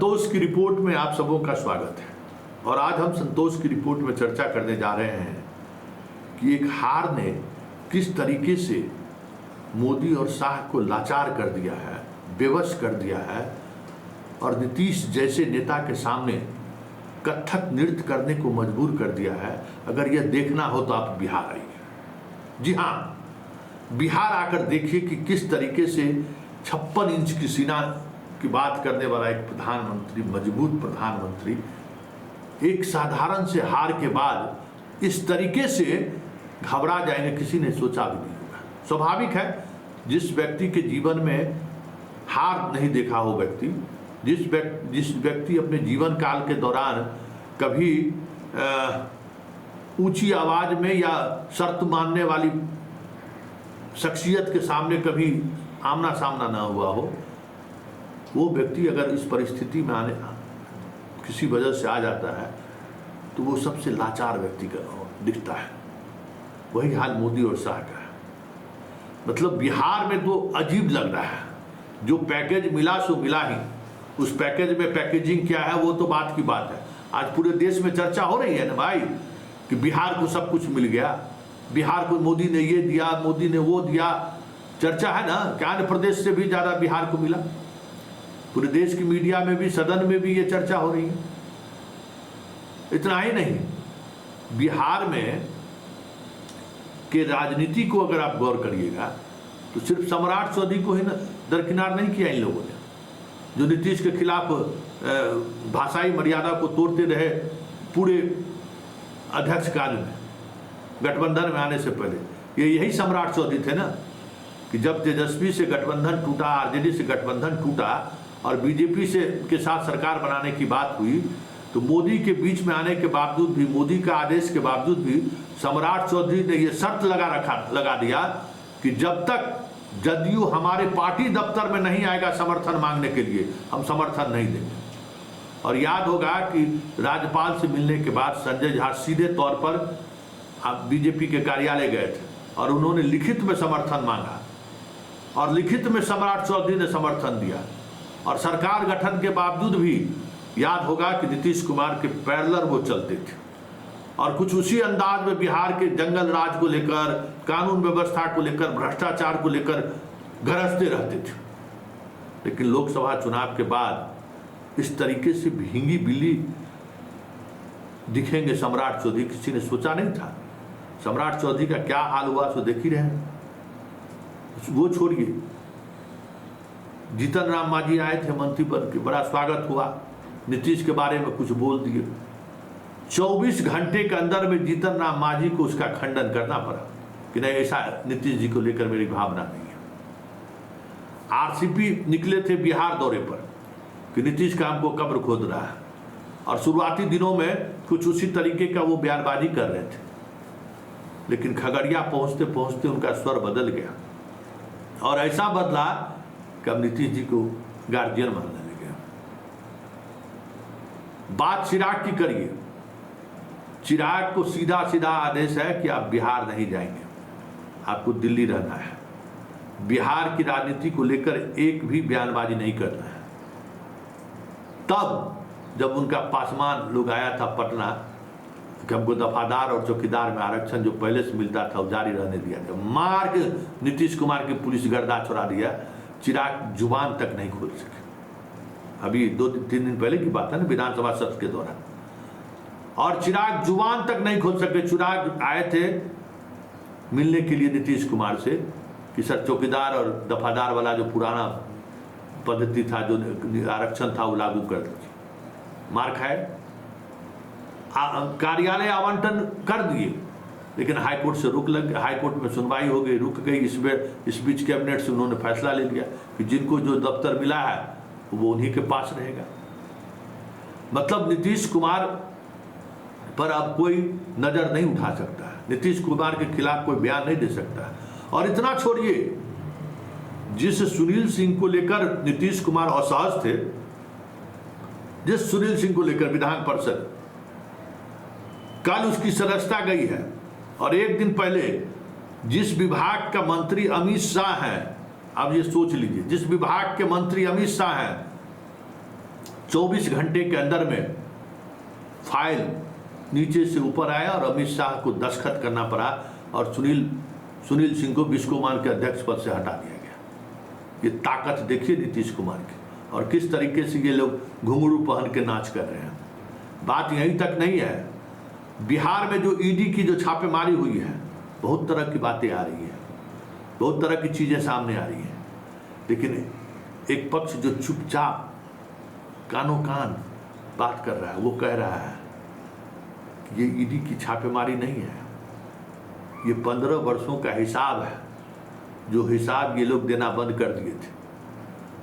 संतोष की रिपोर्ट में आप सबों का स्वागत है। और आज हम संतोष की रिपोर्ट में चर्चा करने जा रहे हैं कि एक हार ने किस तरीके से मोदी और शाह को लाचार कर दिया है, बेबस कर दिया है और नीतीश जैसे नेता के सामने कथक नृत्य करने को मजबूर कर दिया है। अगर यह देखना हो तो आप बिहार आइए। जी हाँ, बिहार आकर देखिए कि किस तरीके से 56 इंच की सीना की बात करने वाला एक प्रधानमंत्री, मजबूत प्रधानमंत्री, एक साधारण से हार के बाद इस तरीके से घबरा जाएंगे, किसी ने सोचा भी नहीं होगा। स्वाभाविक है, जिस व्यक्ति के जीवन में हार नहीं देखा हो व्यक्ति, जिस व्यक्ति अपने जीवन काल के दौरान कभी ऊंची आवाज में या शर्त मानने वाली शख्सियत के सामने कभी आमना सामना ना हुआ हो, वो व्यक्ति अगर इस परिस्थिति में आने किसी वजह से आ जाता है तो वो सबसे लाचार व्यक्ति का दिखता है। वही हाल मोदी और शाह का है। मतलब बिहार में तो अजीब लग रहा है, जो पैकेज मिला सो मिला ही। उस पैकेज में पैकेजिंग क्या है वो तो बात की बात है। आज पूरे देश में चर्चा हो रही है ना भाई कि बिहार को सब कुछ मिल गया, बिहार को मोदी ने ये दिया, मोदी ने वो दिया। चर्चा है ना कि आंध्र प्रदेश से भी ज़्यादा बिहार को मिला। पूरे देश की मीडिया में भी, सदन में भी ये चर्चा हो रही है। इतना ही नहीं, बिहार में के राजनीति को अगर आप गौर करिएगा तो सिर्फ सम्राट चौधरी को ही दरकिनार नहीं किया इन लोगों ने, जो नीतीश के खिलाफ भाषाई मर्यादा को तोड़ते रहे पूरे अध्यक्ष काल में, गठबंधन में आने से पहले। यही सम्राट चौधरी थे ना कि जब तेजस्वी से गठबंधन टूटा, आरजेडी से गठबंधन टूटा और बीजेपी से के साथ सरकार बनाने की बात हुई, तो मोदी के बीच में आने के बावजूद भी, मोदी का आदेश के बावजूद भी सम्राट चौधरी ने यह शर्त लगा दिया कि जब तक जदयू हमारे पार्टी दफ्तर में नहीं आएगा समर्थन मांगने के लिए, हम समर्थन नहीं देंगे। और याद होगा कि राज्यपाल से मिलने के बाद संजय झा सीधे तौर पर बीजेपी के कार्यालय गए थे और उन्होंने लिखित में समर्थन मांगा और लिखित में सम्राट चौधरी ने समर्थन दिया। और सरकार गठन के बावजूद भी याद होगा कि नीतीश कुमार के पैरेलल वो चलते थे और कुछ उसी अंदाज में बिहार के जंगल राज को लेकर, कानून व्यवस्था को लेकर, भ्रष्टाचार को लेकर गरजते रहते थे। लेकिन लोकसभा चुनाव के बाद इस तरीके से भींगी बिल्ली दिखेंगे सम्राट चौधरी, किसी ने सोचा नहीं था। सम्राट चौधरी का क्या हाल हुआ सो देख ही रहे हैं। वो छोड़िए, जीतन राम मांझी आए थे मंत्री पद के, बड़ा स्वागत हुआ, नीतीश के बारे में कुछ बोल दिए। 24 घंटे के अंदर में जीतन राम मांझी को उसका खंडन करना पड़ा कि नहीं, ऐसा नीतीश जी को लेकर मेरी भावना नहीं है। आरसीपी निकले थे बिहार दौरे पर कि नीतीश का हमको कब्र खोद रहा है और शुरुआती दिनों में कुछ उसी तरीके का वो बयानबाजी कर रहे थे। लेकिन खगड़िया पहुंचते पहुंचते उनका स्वर बदल गया और ऐसा बदला कि अब नीतीश जी को गार्जियन मानने लगे। बात चिराग की करिए, चिराग को सीधा सीधा आदेश है कि आप बिहार नहीं जाएंगे, आपको दिल्ली रहना है। बिहार की राजनीति को लेकर एक भी बयानबाजी नहीं करना है। तब जब उनका पासवान लोग आया था पटना कि हमको दफादार और चौकीदार में आरक्षण जो पहले से मिलता था वो जारी रहने दिया गया, मार के नीतीश कुमार की पुलिस गर्दा छोड़ा दिया। चिराग जुबान तक नहीं खोल सके। अभी 2-3 दिन पहले की बात है ना, विधानसभा सत्र के दौरान। और चिराग जुबान तक नहीं खोल सके। चिराग आए थे मिलने के लिए नीतीश कुमार से कि सर चौकीदार और दफादार वाला जो पुराना पद्धति था, जो आरक्षण था, वो लागू कर दीजिए। मार खाए, कार्यालय आवंटन कर दिए, लेकिन हाईकोर्ट से हाईकोर्ट में सुनवाई हो गई, रुक गई। इस बीच कैबिनेट से उन्होंने फैसला ले लिया कि जिनको जो दफ्तर मिला है वो उन्हीं के पास रहेगा। मतलब नीतीश कुमार पर अब कोई नजर नहीं उठा सकता है, नीतीश कुमार के खिलाफ कोई बयान नहीं दे सकता है। और इतना छोड़िए, जिस सुनील सिंह को लेकर नीतीश कुमार असहज थे, जिस सुनील सिंह को लेकर विधान परिषद, कल उसकी सदस्यता गई है। और एक दिन पहले जिस विभाग का मंत्री अमित शाह हैं, अब ये सोच लीजिए, जिस विभाग के मंत्री अमित शाह हैं, 24 घंटे के अंदर में फाइल नीचे से ऊपर आया और अमित शाह को दस्तखत करना पड़ा और सुनील सिंह को विश्वकर्मा के अध्यक्ष पद से हटा दिया गया। ये ताकत देखिए नीतीश कुमार की, और किस तरीके से ये लोग घुंघरू पहन के नाच कर रहे हैं। बात यहीं तक नहीं है, बिहार में जो ईडी की जो छापेमारी हुई है, बहुत तरह की बातें आ रही हैं, बहुत तरह की चीज़ें सामने आ रही हैं, लेकिन एक पक्ष जो चुपचाप कानों कान बात कर रहा है, वो कह रहा है कि ये ईडी की छापेमारी नहीं है, ये 15 वर्षों का हिसाब है, जो हिसाब ये लोग देना बंद कर दिए थे।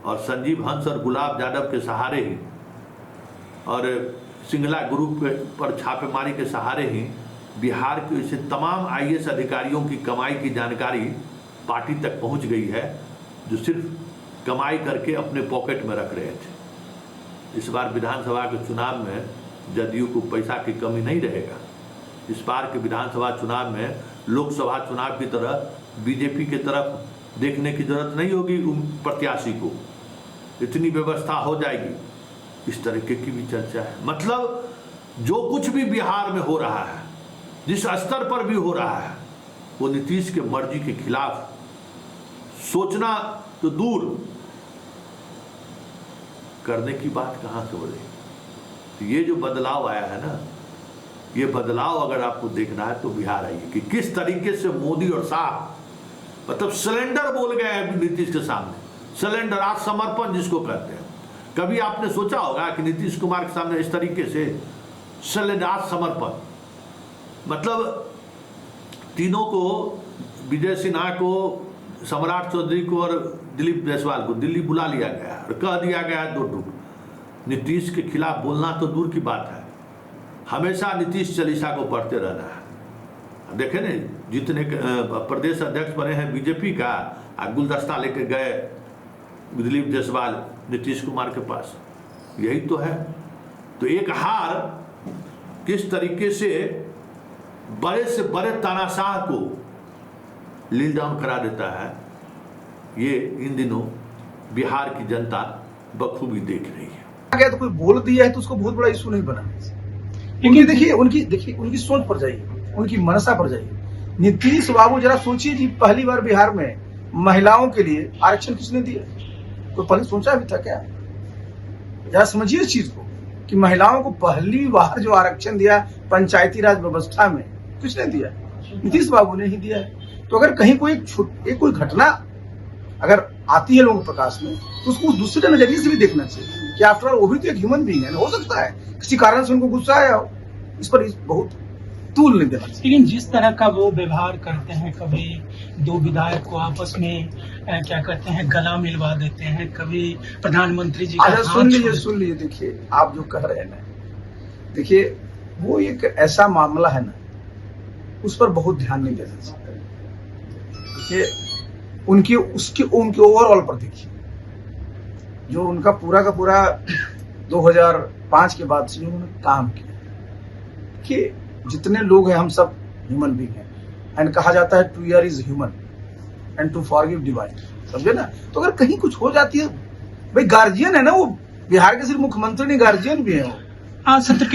और संजीव हंस और गुलाब यादव के सहारे ही और सिंगला ग्रुप पर छापेमारी के सहारे ही बिहार के ऐसे तमाम आईएएस अधिकारियों की कमाई की जानकारी पार्टी तक पहुंच गई है, जो सिर्फ कमाई करके अपने पॉकेट में रख रहे थे। इस बार विधानसभा के चुनाव में जदयू को पैसा की कमी नहीं रहेगा। इस बार के विधानसभा चुनाव में लोकसभा चुनाव की तरह बीजेपी की तरफ देखने की जरूरत नहीं होगी प्रत्याशी को, इतनी व्यवस्था हो जाएगी। इस तरीके की भी चर्चा है। मतलब जो कुछ भी बिहार में हो रहा है, जिस स्तर पर भी हो रहा है, वो नीतीश के मर्जी के खिलाफ सोचना तो दूर, करने की बात कहाँ से बोले। तो ये जो बदलाव आया है ना, ये बदलाव अगर आपको देखना है तो बिहार आइए कि किस तरीके से मोदी और शाह मतलब सिलेंडर बोल गए हैं नीतीश के सामने। सिलेंडर, आत्मसमर्पण जिसको कहते हैं। कभी आपने सोचा होगा कि नीतीश कुमार के सामने इस तरीके से सिलेंडर, आत्मसमर्पण, मतलब तीनों को, विजय सिन्हा को, सम्राट चौधरी को और दिलीप जायसवाल को दिल्ली बुला लिया गया और कह दिया गया है 2 टूक। नीतीश के खिलाफ बोलना तो दूर की बात है, हमेशा नीतीश चालीसा को पढ़ते रहना है। देखे नहीं, जितने प्रदेश अध्यक्ष बने हैं बीजेपी का, गुलदस्ता लेके गए दिलीप जायसवाल नीतीश कुमार के पास, यही तो है। तो एक हार किस तरीके से बड़े तानाशाह को लील डाउन करा देता है, ये इन दिनों बिहार की जनता बखूबी देख रही है। अगर तो कोई बोल दिया है तो उसको बहुत बड़ा इशू नहीं बना, क्योंकि देखिए उनकी सोच पर जाइए, उनकी मनसा पर जाइए। नीतीश बाबू जरा सोचिए जी, पहली बार बिहार में महिलाओं के लिए आरक्षण किसने दिया? तो पहले सोचा भी था क्या? जरा समझिए इस चीज को कि महिलाओं को पहली बार जो आरक्षण दिया पंचायती राज व्यवस्था में, किसने दिया? नीतीश बाबू ने ही दिया है। तो अगर कहीं कोई घटना अगर आती है लोगों के प्रकाश में, तो उसको दूसरे नजरिए से भी देखना चाहिए कि आफ्टर ऑल वो भी तो एक ह्यूमन बीइंग है। हो सकता है किसी कारण से उनको गुस्सा आया हो, इस पर बहुत तूल नहीं देना चाहिए। लेकिन जिस तरह का वो व्यवहार करते हैं, कभी 2 विधायक को आपस में क्या कहते हैं गला मिलवा देते हैं, कभी प्रधानमंत्री जी का सुन लीजिए, देखिए आप जो कह रहे हैं ना, देखिए वो एक ऐसा मामला है ना, उस पर बहुत ध्यान नहीं देना चाहिए। देखिए उनके ओवरऑल पर देखिए, जो उनका पूरा का पूरा 2005 के बाद से उन्होंने काम किया कि जितने लोग हैं हम सब ह्यूमन बीइंग हैं, एंड कहा जाता है to err is human and to forgive divine, समझे ना। तो अगर कहीं कुछ हो जाती है, भाई गार्जियन है ना वो, बिहार के सिर्फ मुख्यमंत्री नहीं गार्जियन भी है वो। हाँ, सत्र